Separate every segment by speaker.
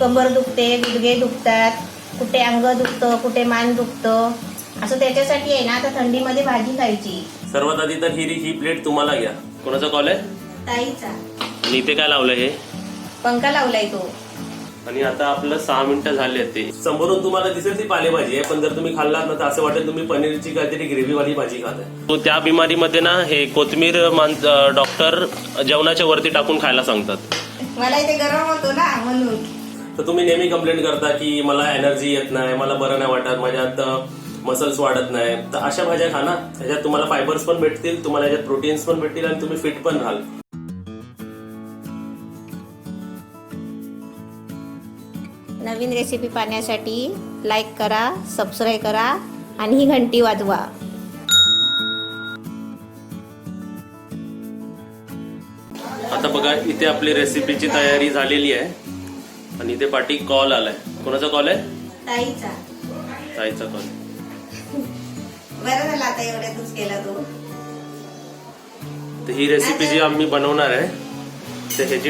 Speaker 1: कंबर दुखते, गुडघे दुखतात, कुठे अंग दुखतं, कुठे मान दुखतं, असं त्याच्यासाठी आहे ना आता थंडीमध्ये भाजी खायची.
Speaker 2: सर्वात आधी तर ही प्लेट तुम्हाला घ्या. कोणाचा कॉल आहे?
Speaker 1: ताईचा.
Speaker 2: आणि इथे काय लावलंय? हे
Speaker 1: पंखा लावलाय तो.
Speaker 2: आणि आता आपलं 6 मिनिटं झाले. ते समोरून तुम्हाला दिसेल ती पालेभाजी आहे, पण जर तुम्ही खाल्लात ना तर असं वाटेल तुम्ही पनीरची काहीतरी ग्रेव्हीवाली भाजी खात आहे. तो त्या बिमारीमध्ये ना हे कोथिंबीर डॉक्टर जेवणाच्या वरती टाकून खायला सांगतात.
Speaker 1: मला इथे गरम होतो ना म्हणून.
Speaker 2: तर तुम्ही नेहमी कंप्लेंट करता की मला एनर्जी येत नाही, मला बरं नाही वाटत, माझ्यात मसल्स वाढत नाही. तर अशा भाज्या खा ना, ह्याच्यात तुम्हाला फायबर्स पण भेटतील, तुम्हाला ह्याच्यात प्रोटीन्स पण भेटतील आणि तुम्ही फिट पण राहाल.
Speaker 1: नवीन रेसिपी पाहण्यासाठी लाईक करा, सबस्क्राईब करा आणि ही घंटी वाजवा.
Speaker 2: आता बघा इथे आपली रेसिपीची तयारी झालेली आहे आणि इथे पाठी कॉल आलाय. कोणाचा कॉल आहे?
Speaker 1: ताईचा.
Speaker 2: ताईचा कॉल.
Speaker 1: बरं झालं आता एवढ्यातच केला तो.
Speaker 2: तर ही रेसिपी जी आम्ही बनवणार आहे तर ह्याची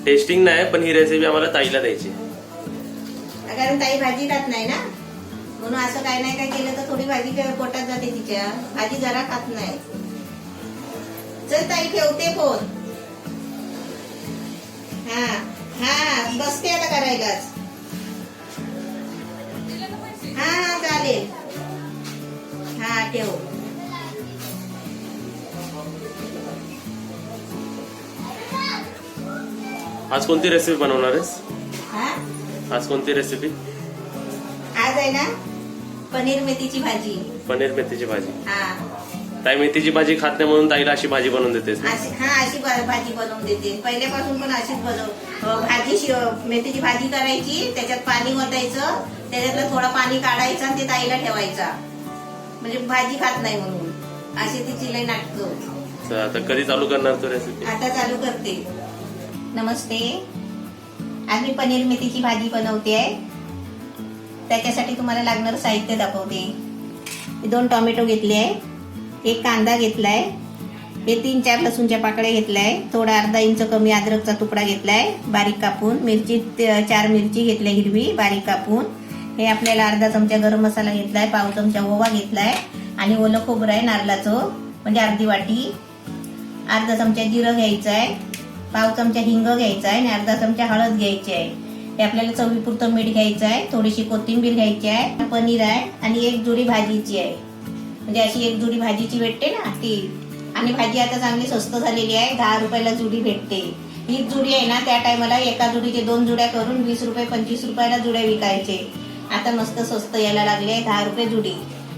Speaker 2: टेस्टिंग नाही, पण ही रेसिपी आम्हाला ताईला द्यायची.
Speaker 1: कारण ताई भाजी खात नाही ना, म्हणून असं काय नाही काय केलं तर थोडी भाजी पोटात जाते तिच्या. भाजी जरा खात नाही. चल ताई ठेवते फोन. हा हा बसते आता करायलाच. हा हा चालेल. हा ठेव.
Speaker 2: आज कोणती रेसिपी बनवणार आहेस?
Speaker 1: हा
Speaker 2: आज कोणती रेसिपी?
Speaker 1: आज आहे ना पनीर मेथीची भाजी.
Speaker 2: पनीर मेथीची भाजी.
Speaker 1: हा
Speaker 2: ताई मेथीची भाजी खात नाही म्हणून ताईला अशी भाजी बनवून देतेस ना?
Speaker 1: अशी भाजी बनवून देते. पहिल्यापासून पण अशीच भाजी मेथीची भाजी करायची, त्याच्यात पाणी ओतायचं, त्याच्यातलं थोडं पाणी काढायचं आणि ते ताईला ठेवायचा, म्हणजे भाजी खात नाही म्हणून. अशी तिची लई नाटकं.
Speaker 2: आता कधी चालू करणार तो रेसिपी?
Speaker 1: आता चालू करते. नमस्ते. आज मी पनीर मेथीची भाजी बनवते आहे. त्याच्यासाठी तुम्हाला लागणारं साहित्य दाखवते. 2 टोमॅटो घेतले आहे, 1 कांदा घेतलाय, हे 3-4 लसूणच्या पाकळ्या घेतलाय, थोडा अर्धा इंच कमी अद्रकचा तुकडा घेतलाय बारीक कापून, मिरची 4 मिरची घेतल्या हिरवी बारीक कापून, हे आपल्याला अर्धा चमचा गरम मसाला घेतलाय, पाव चमचा ओवा घेतलाय आणि ओलं खोबरं आहे नारळाचं म्हणजे अर्धी वाटी, अर्धा चमचा जिरं घ्यायचं आहे, पाव चमचा हिंग घ्यायचा आहे आणि अर्धा चमचा हळद घ्यायची आहे. हे आपल्याला चवीपुरतं मीठ घ्यायचं आहे, थोडीशी कोथिंबीर घ्यायची आहे, पनीर आहे आणि 1 जुडी भाजीची आहे, म्हणजे अशी 1 जुडी भाजीची भेटते ना ती. आणि भाजी आता चांगली स्वस्त झालेली आहे, 10 रुपयाला जुडी भेटते. ही जुडी आहे ना त्या टायमाला एका जुडीचे 2 जुड्या करून 20 रुपये 25 रुपयाला जुड्या विकायचे. आता मस्त स्वस्त यायला लागले, 10 रुपये जुडी.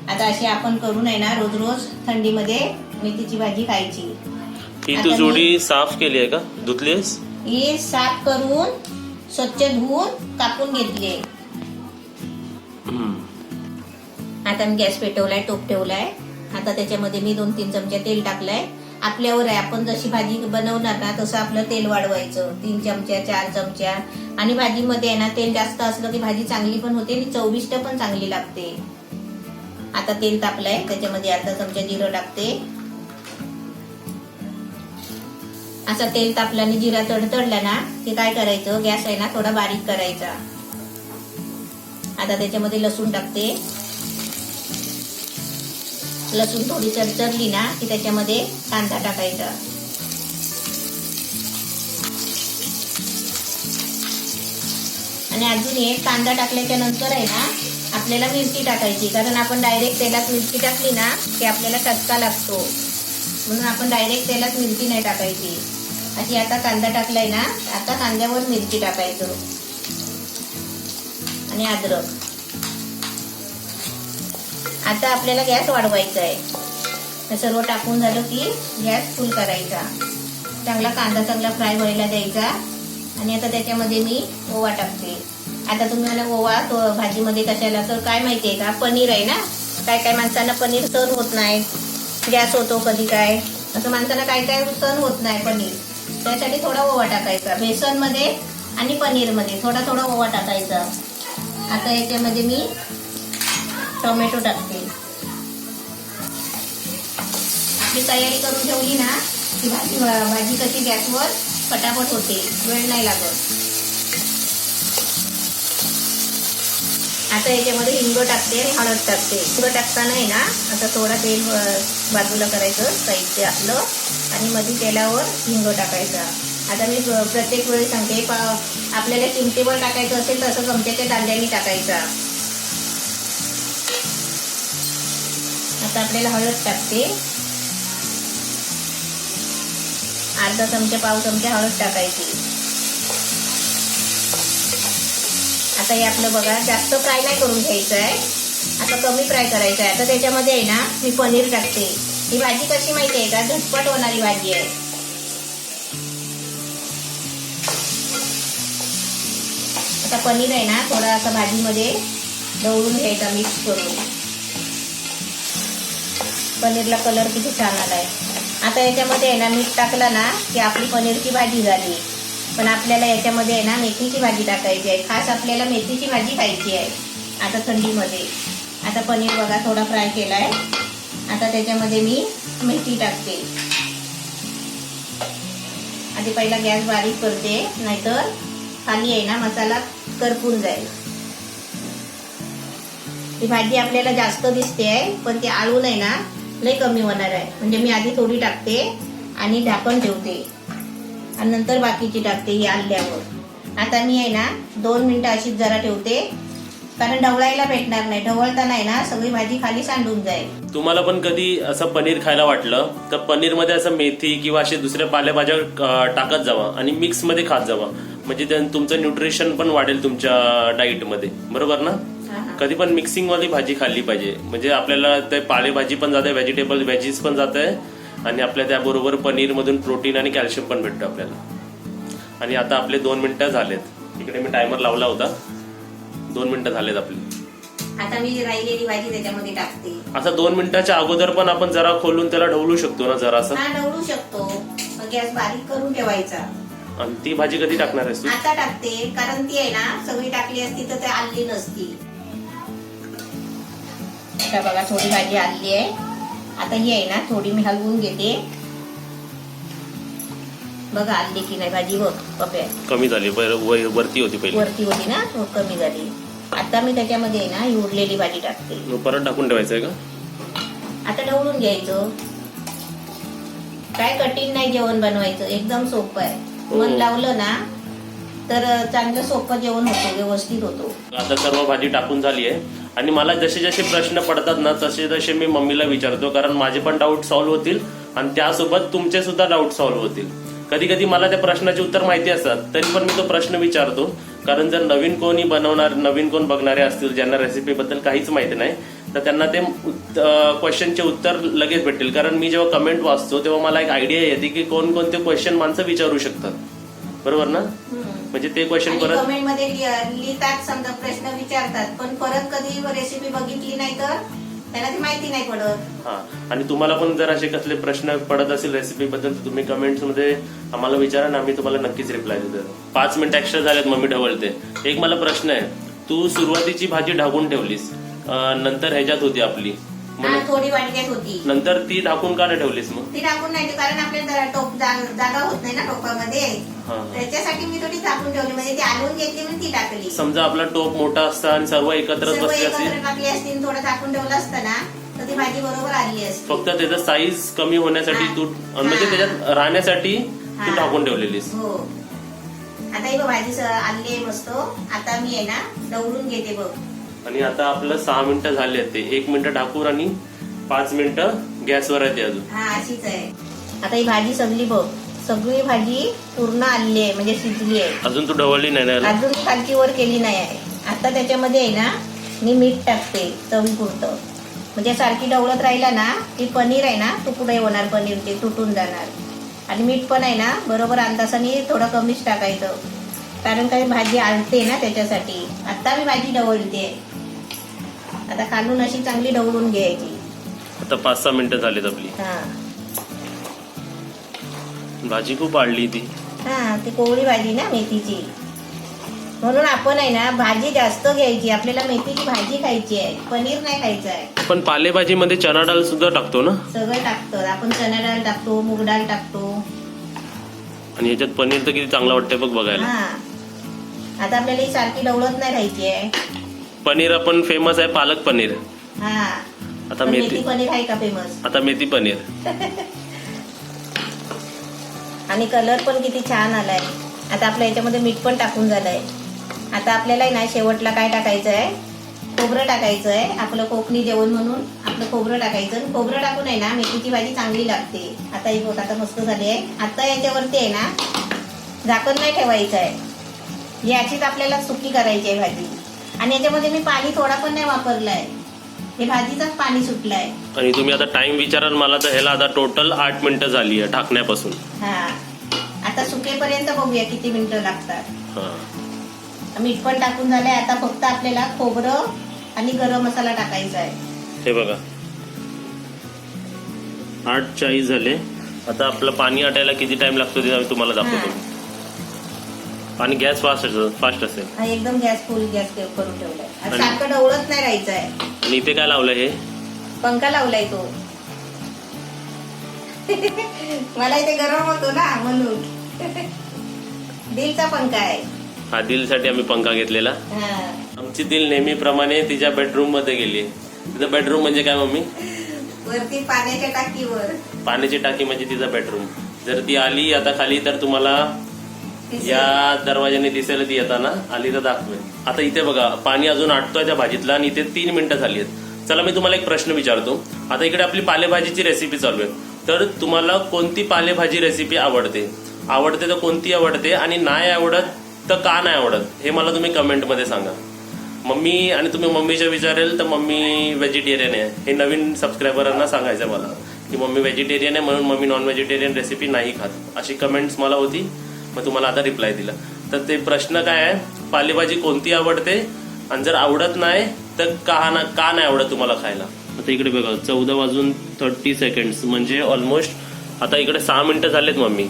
Speaker 1: आता अशी आपण करून आहे ना रोज रोज थंडीमध्ये मेथीची भाजी खायची.
Speaker 2: ही तू जुडी साफ केली आहे का? धुतलीस?
Speaker 1: ही साफ करून स्वच्छ धुवून कापून घेतली. आता मी गॅस पेटवलाय, टोप ठेवलाय. आता त्याच्यामध्ये मी 2-3 चमचे तेल टाकलंय. आपल्यावर आहे, आपण जशी भाजी बनवणार ना तसं आपलं तेल वाढवायचं. 3 चमच्या 4 चमच्या. आणि भाजीमध्ये आहे ना तेल जास्त असलं की भाजी चांगली पण होते आणि चविष्ट पण चांगली लागते. आता तेल तापलंय, त्याच्यामध्ये अर्धा चमचा जिरं टाकते. असं तेल तापलं आणि जिरा तडतडला ना की काय करायचं, गॅस आहे ना थोडा बारीक करायचा. आता त्याच्यामध्ये लसूण टाकते. लसूण थोडी चरचरली ना की त्याच्यामध्ये कांदा टाकायचा. आणि अजून एक कांदा टाकल्याच्या नंतर आहे ना आपल्याला मिरची टाकायची, कारण आपण डायरेक्ट तेलात मिरची टाकली ना की आपल्याला चटका लागतो, म्हणून आपण डायरेक्ट तेलात मिरची नाही टाकायची. अशी आता कांदा टाकलाय ना, आता कांद्यावर मिरची टाकायचं आणि अद्रक. आता आपल्याला गॅस वाढवायचा आहे. हे सर्व टाकून झालं की गॅस फुल करायचा. चांगला कांदा चांगला फ्राय व्हायला द्यायचा. आणि आता त्याच्यामध्ये मी ओवा टाकते. आता तुम्ही मला ओवा तो भाजीमध्ये कशाला, तर काय माहितीये का, पनीर आहे ना, काय काय माणसांना पनीर सहन होत नाही, गॅस होतो कधी काय, असं माणसांना काय काय सहन होत नाही पनीर. त्यासाठी थोडा ओवा टाकायचा. बेसनमध्ये आणि पनीरमध्ये थोडा थोडा ओवा टाकायचा. आता याच्यामध्ये मी टोमॅटो टाकते. आपली तयारी करून ठेवली ना की भाजी कशी गॅसवर फटाफट होते, वेळ नाही लागत. आता याच्यामध्ये हिंग टाकते आणि हळद टाकते. हिंग टाकताना आहे ना आता थोडा तेल बाजूला करायचं साहित्य आपलं आणि मध्ये तेलावर हिंग टाकायचा. आता मी प्रत्येक वेळी सांगते आपल्याला चिमटेवर टाकायचं असेल तर असं चमच्याच्या दांड्याने टाकायचा. आता आपल्याला हळद टाकते. अर्धा चमचा पाव चमचा हळद टाकायची. आता हे आपलं बघा जास्त फ्राय नाही करून घ्यायचं आहे. आता कमी फ्राय करायचं आहे. आता त्याच्यामध्ये आहे ना मी पनीर टाकते. ही भाजी कशी माहिती आहे का, झटपट होणारी भाजी आहे. आता पनीर आहे ना थोडा असा भाजीमध्ये ढवळून घ्यायचा मिक्स करून. पनीरला कलर किती छान आलाय. आता याच्यामध्ये आहे ना मीठ टाकलं ना की आपली पनीरची भाजी झाली. पण आपल्याला याच्यामध्ये आहे ना मेथीची भाजी टाकायची आहे. खास आपल्याला मेथीची भाजी खायची आहे आता थंडीमध्ये. आता पनीर बघा थोडा फ्राय केला आहे. आता त्याच्यामध्ये मी मेथी टाकते. आधी पहिला गॅस बारीक करते नाहीतर खाली आहे ना मसाला करपून जाईल. ही भाजी आपल्याला जास्त दिसते आहे पण ती आळून आहे ना लय कमी होणार आहे. म्हणजे मी आधी थोडी टाकते आणि झाकण ठेवते आणि नंतर बाकीची टाकते ही आल्यावर. आता मी आहे ना 2 मिनिटं अशीच जरा ठेवते कारण ढवळायला भेटणार नाही. ढवळताना आहे ना सगळी भाजी खाली सांडून जाईल.
Speaker 2: तुम्हाला पण कधी असं पनीर खायला वाटलं तर पनीर मध्ये असं मेथी किंवा असे दुसऱ्या पालेभाज्या टाकत जावा आणि मिक्स मध्ये खात जावा. म्हणजे तुमचं न्यूट्रिशन पण वाढेल तुमच्या डाईट मध्ये, बरोबर ना. कधी पण मिक्सिंग वाली भाजी खाल्ली पाहिजे. म्हणजे आपल्याला ते पालेभाजी पण जाते, व्हेजिटेबल व्हेजीज पण जाते आणि आपल्या त्याबरोबर पनीर मधून प्रोटीन आणि कॅल्शियम पण भेटतं आपल्याला. आणि आता आपले 2 मिनिटं झालेत. इकडे मी टायमर लावला होता. 2 मिनिटं झालेत आपली.
Speaker 1: आता मी राहिलेली भाजी त्याच्यामध्ये टाकते.
Speaker 2: असं 2 मिनिटाच्या अगोदर पण आपण जरा खोलून त्याला ढवळू शकतो ना जरासं.
Speaker 1: हा ढवळू शकतो. गॅस बारीक करून ठेवायचा.
Speaker 2: आणि ती भाजी कधी टाकणार आहेस तू?
Speaker 1: आता टाकते कारण ती आहे ना सगळी टाकली असती तर ते आली नसती. आता बघा थोडी भाजी आली आहे. आता ही आहे ना थोडी मी हलवून घेते. बघा आली की नाही भाजी. बघ पप्या
Speaker 2: कमी झाली, वरती होती पहिली.
Speaker 1: वरती होती ना कमी झाली. आता मी त्याच्यामध्ये आहे ना ही उरलेली भाजी टाकते.
Speaker 2: परत टाकून ठेवायचंय का?
Speaker 1: आता ढवळून घ्यायचं. काय कठीण नाही जेवण बनवायचं, एकदम सोपं आहे. मन लावलं ना तर चांगलं सोपं जेवण होतं, व्यवस्थित होतो.
Speaker 2: आता सर्व भाजी टाकून झाली आहे आणि मला जसे जसे प्रश्न पडतात ना तसे तसे मी मम्मीला विचारतो कारण माझे पण डाऊट सॉल्व्ह होतील आणि त्यासोबत तुमचे सुद्धा डाऊट सॉल्व्ह होतील. कधी कधी मला त्या प्रश्नाचे उत्तर माहिती असतात तरी पण मी तो प्रश्न विचारतो कारण जर नवीन कोणी बनवणार, नवीन कोण बघणारे असतील ज्यांना रेसिपी बद्दल काहीच माहिती नाही तर त्यांना ते क्वेश्चनचे उत्तर लगेच भेटतील. कारण मी जेव्हा कमेंट वाचतो तेव्हा मला एक आयडिया येते की कोणकोणते क्वेश्चन माणसं विचारू शकतात, बरोबर ना. म्हणजे ते क्वेश्चन परत
Speaker 1: कमेंट मध्ये लिहितात, समजा प्रश्न विचारतात पण परत कधी रेसिपी बघितली नाही तर त्याला ती माहिती नाही पडत.
Speaker 2: हा, आणि तुम्हाला पण जर असे कसले प्रश्न पडत असेल रेसिपी बद्दल तर तुम्ही कमेंट्स मध्ये आम्हाला विचारा ना, आम्ही तुम्हाला नक्कीच रिप्लाय देतो. 5 मिनिट एक्स्ट्रा झालेत मम्मी ढवळते. एक मला प्रश्न आहे, तू सुरुवातीची भाजी ढाकून ठेवलीस नंतर ह्याच्यात होती आपली
Speaker 1: थोडी वाटक्यात होती
Speaker 2: नंतर ती ढाकून का नाही ठेवलीस मग?
Speaker 1: ती ढाकून नाही कारण आपल्याला टोप जागा होत नाही ना टोपामध्ये, त्याच्यासाठी मी थोडी झाकून ठेवली. म्हणजे ती आलून घेतली म्हणून ती टाकली.
Speaker 2: समजा आपला टोप मोठा असता आणि सर्व एकत्र बसले
Speaker 1: असतील थोडं झाकून ठेवलं असतं ना तर ती भाजी बरोबर आली असती.
Speaker 2: फक्त त्याचं साईज कमी होण्यासाठी तू म्हणजे त्याच्यात राहण्यासाठी तू ढाकून ठेवलेलीस.
Speaker 1: हो. आता ही भाजी आली मस्त. आता मी आहे ना ढवळून घेते बघ.
Speaker 2: आणि आता आपलं 6 मिनिटं झाले आहेत. ते 1 मिनिट ढाकून आणि 5 मिनिटं गॅसवर आहे ते अजून.
Speaker 1: हा अशीच आहे. आता ही भाजी सगळी बघ, सगळी भाजी पूर्ण आली आहे म्हणजे शिजली आहे.
Speaker 2: अजून तू ढवळली नाही ना?
Speaker 1: अजून खालची वर केली नाही आहे. आता त्याच्यामध्ये आहे ना मी मीठ टाकते चवीपुरतं. म्हणजे सारखी ढवळत राहिला ना ती पनीर आहे ना तुकडे होणार, पनीर ते तुटून जाणार. आणि मीठ पण आहे ना बरोबर अंदाजाने थोडं कमीच टाकायचं कारण काही भाजी आलते ना त्याच्यासाठी. आता मी भाजी ढवळते. आता खालून अशी चांगली ढवळून घ्यायची.
Speaker 2: आता 5-6 मिनिटं झालीत आपली.
Speaker 1: हा
Speaker 2: भाजी खूप आडली ती.
Speaker 1: हा ती कोवळी भाजी ना मेथीची, म्हणून आपण आहे ना भाजी जास्त घ्यायची. आपल्याला मेथीची भाजी खायची आहे, पनीर नाही खायचं आहे.
Speaker 2: पण पालेभाजीमध्ये चणा डाळ सुद्धा टाकतो ना?
Speaker 1: सगळं टाकतो आपण. चणा डाळ टाकतो, मूग डाळ टाकतो.
Speaker 2: आणि याच्यात पनीर तर किती चांगलं वाटतंय बघ बघायला.
Speaker 1: हा आता आपल्याला ही सारखी ढवळत नाही राहायची आहे.
Speaker 2: पनीर आपण फेमस आहे पालक पनीर.
Speaker 1: हा
Speaker 2: आता
Speaker 1: पण
Speaker 2: मेथी
Speaker 1: मेथी पनीर आहे का फेमस?
Speaker 2: आता मेथी पनीर.
Speaker 1: आणि कलर पण किती छान आलाय. आता आपल्या याच्यामध्ये मीठ पण टाकून झालंय. आता आपल्याला ना शेवटला काय टाकायचं आहे, खोबरं टाकायचं आहे. आपलं कोकणी जेवण म्हणून आपलं खोबरं टाकायचं. खोबरं टाकून आहे ना मेथीची भाजी चांगली लागते. आता ही बघ आता मस्त झाली आहे. आता याच्यावरती आहे ना झाकण नाही ठेवायचं आहे. याचीच आपल्याला सुकी करायची आहे भाजी. आणि याच्यामध्ये मी पाणी थोडा पण नाही वापरलाय. हे भाजीचाच पाणी सुटलंय.
Speaker 2: आणि तुम्ही आता टाइम विचाराल मला तर ह्याला आता टोटल 8 मिनिटं झाली आहे टाकण्यापासून.
Speaker 1: हा आता सुकेपर्यंत बघूया किती मिनिटं लागतात.
Speaker 2: हा
Speaker 1: मीठ पण टाकून झालंय. आता फक्त आपल्याला खोबरं आणि गरम मसाला टाकायचा आहे.
Speaker 2: हे बघा 8:40 झाले. आता आपलं पाणी आटायला किती टाइम लागतो ते आम्ही तुम्हाला दाखवतो. आणि गॅस फास्ट असेल.
Speaker 1: हा एकदम गॅस फुल गॅस करून ठेवलाय.
Speaker 2: आणि-
Speaker 1: सारखं ढवळत नाही राहायचं आहे.
Speaker 2: आणि इथे काय लावलं हे
Speaker 1: पंखा लावलाय तो. मला इथे गरम होतो ना म्हणून. दिलचा पंखा आहे.
Speaker 2: हा दिलसाठी आम्ही पंखा घेतलेला.
Speaker 1: हा.
Speaker 2: आमची दिल नेहमीप्रमाणे तिच्या बेडरूम मध्ये गेली. तिचं बेडरूम म्हणजे काय मम्मी?
Speaker 1: वरती पाण्याच्या टाकीवर.
Speaker 2: पाण्याची टाकी म्हणजे तिचा बेडरूम. जर ती आली आता खाली तर तुम्हाला
Speaker 1: दिसेल.
Speaker 2: या दरवाजाने दिसेल ती येताना आली तर दाखवेल. आता इथे बघा पाणी अजून आटतोय त्या भाजीतलं आणि इथे 3 मिनिटं झाली आहेत. चला मी तुम्हाला एक प्रश्न विचारतो. आता इकडे आपली पालेभाजीची रेसिपी चालू आहे. तर तुम्हाला कोणती पालेभाजी रेसिपी आवडते तर कोणती आवडते आणि नाही आवडत तर का नाही आवडत हे मला तुम्ही कमेंटमध्ये सांगा. मम्मी आणि तुम्ही मम्मीच्या विचारेल तर मम्मी व्हेजिटेरियन आहे हे नवीन सबस्क्रायबरांना सांगायचं मला की मम्मी व्हेजिटेरियन आहे म्हणून मम्मी नॉन व्हेजिटेरियन रेसिपी नाही खात अशी कमेंट्स मला होती. मग तुम्हाला आता रिप्लाय दिला. तर ते प्रश्न काय आहे, पालेभाजी कोणती आवडते आणि जर आवडत नाही तर का नाही आवडत तुम्हाला खायला. आता इकडे बघा 14:30 म्हणजे ऑलमोस्ट आता इकडे 6 मिनिटं झालेत मम्मी.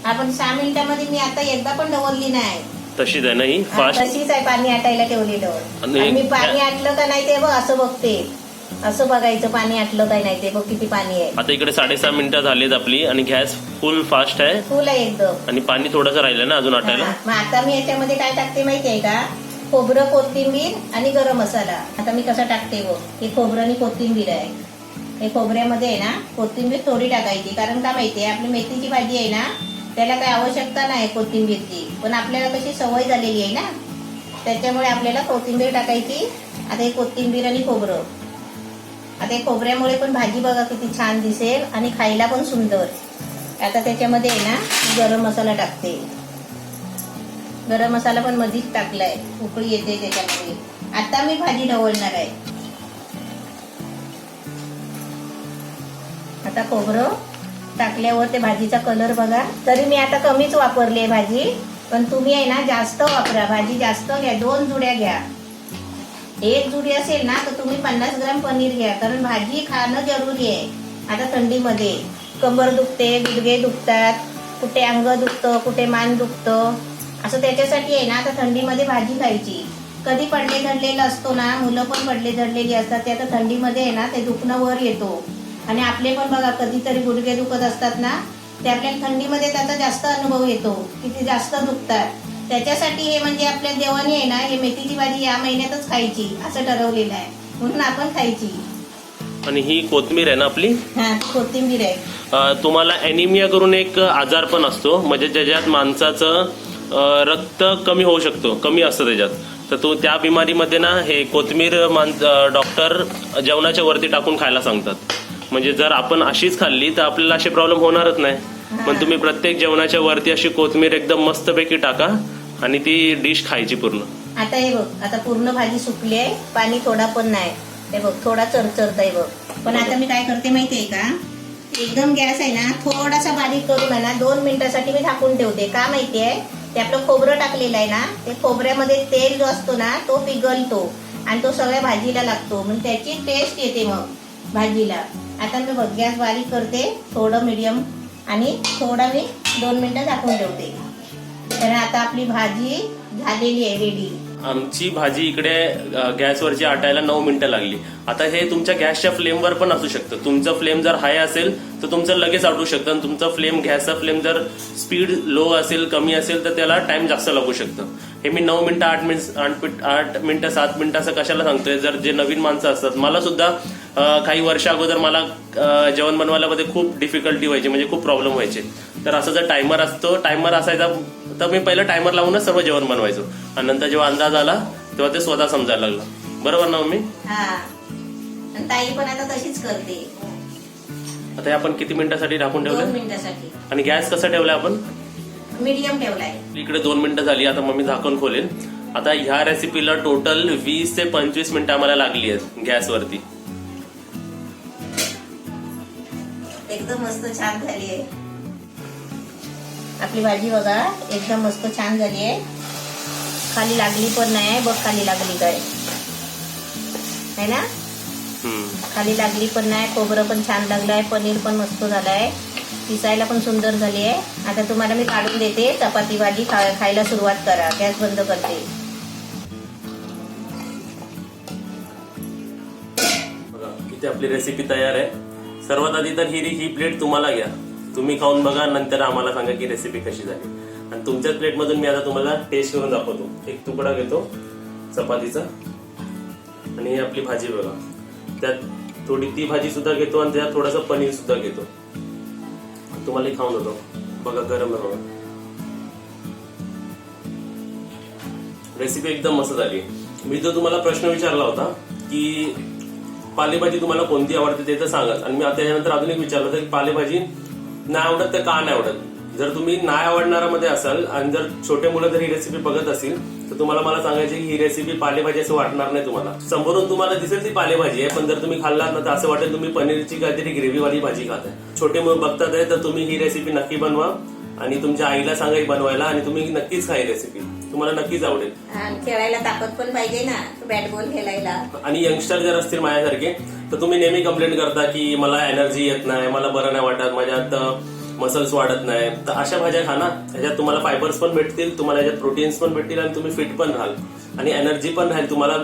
Speaker 1: आपण 6 मिनिटांमध्ये मी आता एकदा पण ढवळली नाही.
Speaker 2: तशीच आहे ना ही फास्ट.
Speaker 1: तशीच आहे पाणी आटायला ठेवलेलं.
Speaker 2: आणि
Speaker 1: आणि मी पाणी आटलं का नाही ते बघ असं बघते. असं बघायचं पाणी आटलं काय नाही ते बघ किती पाणी आहे.
Speaker 2: आता इकडे 6.5 मिनिटं झालीत आपली आणि गॅस फुल फास्ट आहे
Speaker 1: फुल आहे एकदम.
Speaker 2: आणि पाणी थोडंसं राहिलं ना अजून आटायला.
Speaker 1: हा, मग आता मी याच्यामध्ये काय टाकते माहितीये का, खोबरं कोथिंबीर आणि गरम मसाला. आता मी कसं टाकते बघ. हे खोबरं आणि कोथिंबीर आहे. हे खोबऱ्यामध्ये आहे ना कोथिंबीर थोडी टाकायची. कारण का माहितीये आपली मेथीची भाजी आहे ना त्याला काही आवश्यकता नाही कोथिंबीरची. पण आपल्याला कशी सवय झालेली आहे ना त्याच्यामुळे आपल्याला कोथिंबीर टाकायची. आता हे कोथिंबीर आणि खोबरं. आता हे खोबऱ्यामुळे पण भाजी बघा किती छान दिसेल आणि खायला पण सुंदर. आता त्याच्यामध्ये आहे ना गरम मसाला टाकते. गरम मसाला पण मधीच टाकलाय. उकळी येते त्याच्यामध्ये. आता मी भाजी ढवळणार आहे. आता खोबरं टाकल्यावर ते भाजीचा कलर बघा. तरी मी आता कमीच वापरली आहे भाजी. पण तुम्ही आहे ना जास्त वापरा. भाजी जास्त घ्या. 2 जुड्या घ्या. 1 जुडी असेल ना तर तुम्ही 50 ग्राम पनीर घ्या. कारण भाजी खाणं जरुरी आहे. आता थंडीमध्ये कंबर दुखते, गुडघे दुखतात, कुठे अंग दुखतं, कुठे मान दुखतं. असं त्याच्यासाठी आहे ना आता थंडीमध्ये भाजी खायची. कधी पडले झडलेलं असतो ना, मुलं पण पडले झडलेली असतात ते आता थंडीमध्ये आहे ना ते दुखणं वर येतो. आणि आपले पण बघा कधीतरी गुडघे दुखत असतात ना ते आपल्याला थंडीमध्ये त्याचा जास्त अनुभव येतो की ते जास्त दुखतात. त्याच्यासाठी हे म्हणजे आपल्या देवानी आहे ना हे मेथीची भाजी या महिन्यातच खायची असं ठरवलेलं आहे. म्हणून आपण खायची.
Speaker 2: आणि ही कोथिंबीर आहे ना आपली.
Speaker 1: हा कोथिंबीर आहे.
Speaker 2: तुम्हाला ॲनिमिया करून एक आजार पण असतो म्हणजे ज्याच्यात माणसाचं रक्त कमी होऊ शकतो, कमी असतं त्याच्यात. तर तो त्या बिमारीमध्ये ना हे कोथिंबीर डॉक्टर जेवणाच्या वरती टाकून खायला सांगतात. म्हणजे जर आपण अशीच खाल्ली तर आपल्याला असे प्रॉब्लेम होणारच नाही. पण तुम्ही प्रत्येक जेवणाच्या वरती अशी कोथिंबीर एकदम मस्तपैकी टाका आणि ती डिश खायची पूर्ण.
Speaker 1: आता हे बघ आता पूर्ण भाजी सुकली आहे. पाणी थोडा पण नाही. हे बघ थोडा चरचरत आहे बघ. पण आता मी काय करते माहितीये का, एकदम गॅस आहे ना थोडासा बारीक करून आहे ना 2 मिनिटासाठी मी झाकून ठेवते. का माहितीये ते आपलं खोबरं टाकलेलं आहे ना ते खोबऱ्यामध्ये तेल जो असतो ना तो पिघलतो आणि तो सगळ्या भाजीला लागतो. म्हणजे त्याची टेस्ट येते मग भाजीला. आता मी बघ गॅस बारीक करते थोडं मीडियम आणि थोडा मी 2 मिनिटं झाकून ठेवते. तर आता आपली भाजी झालेली आहे रेडी.
Speaker 2: आमची भाजी इकडे गॅसवरची आटायला 9 मिनिटं लागली. आता हे तुमच्या गॅसच्या फ्लेमवर पण असू शकतं. तुमचं फ्लेम जर हाय असेल तर तुमचं लगेच आटू शकतं आणि तुमचा फ्लेम गॅसचा फ्लेम जर स्पीड लो असेल कमी असेल तर त्याला टाइम जास्त लागू शकतं. हे मी 9 मिनिटं 8 मिनिटं 7 मिनिटं असं कशाला सांगतोय, जर जे नवीन माणसं असतात, मला सुद्धा काही वर्ष अगोदर मला जेवण बनवायला मध्ये खूप डिफिकल्टी व्हायची, म्हणजे खूप प्रॉब्लेम व्हायचे. तर असं जर टायमर असायचा तर मी पहिलं टायमर लावूनच सर्व जेवण बनवायचो, आणि नंतर जेव्हा अंदाज आला तेव्हा ते स्वतः समजायला लागलं. बरोबर ना मम्मी?
Speaker 1: हा, आणि ताई पण आता तशीच करते.
Speaker 2: आता हे आपण किती मिनिटासाठी राखून
Speaker 1: 2
Speaker 2: ठेवलं,
Speaker 1: मिनिटासाठी.
Speaker 2: आणि गॅस कसा ठेवलाय आपण?
Speaker 1: मीडियम ठेवलाय.
Speaker 2: इकडे 2 मिनिटं झाली, आता मम्मी झाकण खोलेल. आता ह्या रेसिपीला टोटल 20 ते 25 मिनिटं आम्हाला लागली आहेत गॅसवरती.
Speaker 1: एकदम मस्त छान झाली आहे आपली भाजी. बघा एकदम मस्त छान झाली आहे. खाली लागली पण नाही, बघ खाली लागली काय है ना. खाली लागली पण नाही, खोबरं पण छान लागलंय, पनीर पण मस्त झालंय, दिसायला पण सुंदर झाली आहे. आता तुम्हाला मी काढून देते. चपाती भाजी खायला सुरुवात करा. गॅस बंद करते.
Speaker 2: बघा इथे आपली रेसिपी तयार आहे. सर्वात आधी तर ही प्लेट तुम्हाला घ्या, तुम्ही खाऊन बघा, नंतर आम्हाला सांगा की रेसिपी कशी झाली. आणि तुमच्याच प्लेटमधून मी आता तुम्हाला टेस्ट करून दाखवतो. एक तुकडा घेतो चपातीचा, आणि ही आपली भाजी बघा, त्यात थोडी ती भाजी सुद्धा घेतो, आणि त्यात थोडंसं पनीर सुद्धा घेतो. तुम्हाला खाऊन होतो बघा, गरम आहे बघा. रेसिपी एकदम मस्त झाली. मी जो तुम्हाला प्रश्न विचारला होता की पालेभाजी तुम्हाला कोणती आवडते ते तर सांगा, आणि मी त्याच्यानंतर अजून एक विचारलं होतं की पालेभाजी नाही आवडत तर का नाही आवडत. जर तुम्ही नाही आवडणाऱ्यामध्ये असाल आणि जर छोटे मुलं जर ही रेसिपी बघत असतील तर तुम्हाला मला सांगायचे की ही रेसिपी पालेभाजी असं वाटणार नाही तुम्हाला. समोरून तुम्हाला दिसेल ती पालेभाजी आहे, पण जर तुम्ही खाल्लात ना तर असं वाटेल तुम्ही पनीरची काहीतरी ग्रेव्हीवाली भाजी खाताय. छोटे मुलं बघतात आहे तर तुम्ही ही रेसिपी नक्की बनवा, आणि तुमच्या आईला सांगा बनवायला, आणि तुम्ही नक्कीच खा ही रेसिपी, तुम्हाला नक्कीच आवडेल.
Speaker 1: खेळायला ताकद पण पाहिजे ना, बॅट बॉल खेळायला.
Speaker 2: आणि यंगस्टर जर असतील माझ्यासारखे तर तुम्ही नेहमी कंप्लेंट करता की मला एनर्जी येत नाही, मला बरं नाही वाटत, माझ्यात मसल्स वाढत नाही. तर अशा भाज्या खा ना, ह्याच्यात तुम्हाला फायबर्स पण भेटतील, तुम्हाला ह्याच्यात प्रोटीन्स पण भेटतील, आणि तुम्ही फिट पण राहाल आणि एनर्जी पण राहील तुम्हाला.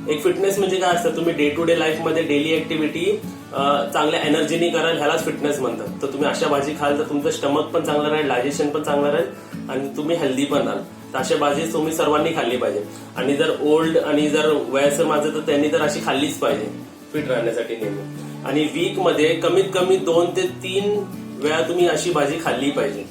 Speaker 2: एक फिटनेस म्हणजे काय असतं, तुम्ही डे टू डे लाईफ मध्ये डेली ऍक्टिव्हिटी चांगल्या एनर्जीनी कराल, ह्यालाच फिटनेस म्हणतात. तर तुम्ही अशा भाजी खाल तर तुमचं स्टमक पण चांगलं राहील, डायजेशन पण चांगलं राहील, आणि तुम्ही हेल्दी पण राहाल. तर अशा भाजी तुम्ही सर्वांनी खाल्ली पाहिजे. आणि जर ओल्ड आणि जर वयाचं माझं तर त्यांनी तर अशी खाल्लीच पाहिजे फिट राहण्यासाठी नेहमी. आणि वीक मध्ये कमीत कमी 2 ते 3 वेळा तुम्ही अशी भाजी खाल्ली पाहिजे.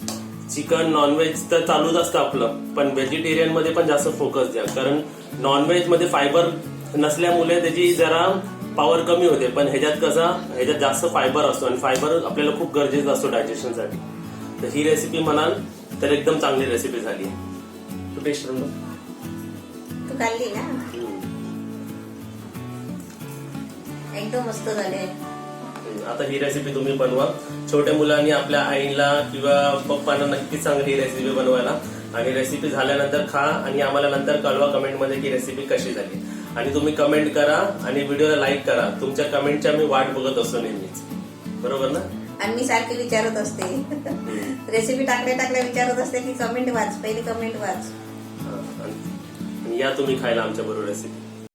Speaker 2: चिकन नॉनव्हेज तर चालूच असतं आपलं, पण व्हेजिटेरियन मध्ये पण जास्त फोकस द्या, कारण नॉनव्हेज मध्ये फायबर नसल्यामुळे त्याची जरा पॉवर कमी होते, पण ह्याच्यात जास्त फायबर असतो, आणि फायबर आपल्याला खूप गरजेचं असतो डायजेशनसाठी. तर ही रेसिपी म्हणाल तर एकदम चांगली रेसिपी झाली. तू टेस्ट करून
Speaker 1: तू खाल्ली ना, एकदम मस्त झाले.
Speaker 2: आता ही रेसिपी तुम्ही बनवा. छोट्या मुलांनी आपल्या आईला किंवा पप्पांना नक्कीच सांगा ही रेसिपी बनवायला, आणि रेसिपी झाल्यानंतर खा, आणि आम्हाला नंतर कळवा कमेंटमध्ये की रेसिपी कशी झाली. आणि तुम्ही कमेंट करा आणि व्हिडिओला लाईक करा. तुमच्या कमेंटच्या मी वाट बघत असतो नेहमीच, बरोबर ना.
Speaker 1: आणि मी सारखी विचारत असते रेसिपी टाकल्या विचारत असते की कमेंट वाच, पहिली कमेंट वाच.
Speaker 2: आणि या तुम्ही खायला आमच्या बरोबर रेसिपी.